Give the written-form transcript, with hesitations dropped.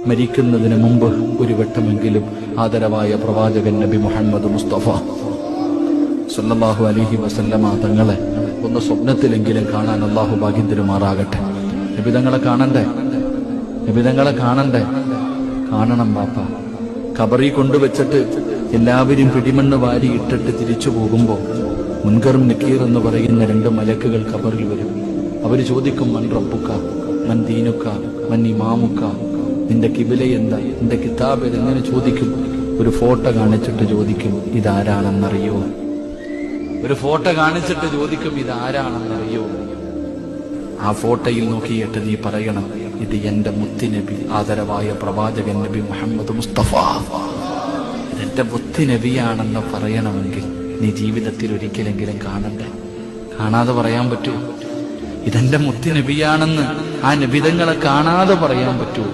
മരിക്കുന്നതിന് മുമ്പ് ഒരു വട്ടമെങ്കിലും ആദരവായ പ്രവാചകൻ നബി മുഹമ്മദ് മുസ്തഫ സല്ലല്ലാഹു അലൈഹി വസല്ലമ തങ്ങളെ ഒന്ന് സ്വപ്നത്തിലെങ്കിലും കാണാൻ അല്ലാഹു ഭാഗ്യം തരുമാറാകട്ടെ. നബിതങ്ങളെ കാണണ്ടേ? നബിതങ്ങളെ കാണണ്ടേ? കാണണം ബാപ്പ. ഖബറി കൊണ്ടുവച്ചിട്ട് എല്ലാവരും പിടിമണ്ണ് വാരി ഇട്ടിട്ട് തിരിച്ചു പോകുമ്പോൾ മുൻകറും നക്കീർ എന്ന് പറയുന്ന രണ്ട് മലക്കുകൾ ഖബറിൽ വരും. അവര് ചോദിക്കും, മൻ റബ്ബുക, മൻ ദീനുക, മൻ ഇമാമുക, നിന്റെ കിബില എന്താ, നിന്റെ കിതാബ് എങ്ങനെ ചോദിക്കും. ഒരു ഫോട്ടോ കാണിച്ചിട്ട് ചോദിക്കും, ഇതാരാണെന്നറിയോ? ഒരു ഫോട്ടോ കാണിച്ചിട്ട് ചോദിക്കും, ഇതാരാണെന്നറിയോ? ആ ഫോട്ടോയിൽ നോക്കിയിട്ട് നീ പറയണം, ഇത് എന്റെ മുത്തുനബി, ആദരവായ പ്രവാചകൻ നബി മുഹമ്മദ് മുസ്തഫ, ഇതെന്റെ മുത്തുനബിയാണെന്ന് പറയണമെങ്കിൽ നീ ജീവിതത്തിൽ ഒരിക്കലെങ്കിലും കാണണ്ടേ? കാണാതെ പറയാൻ പറ്റൂ? ഇതെന്റെ മുത്തുനബിയാണെന്ന് ആ നബിതങ്ങളെ കാണാതെ പറയാൻ പറ്റൂ?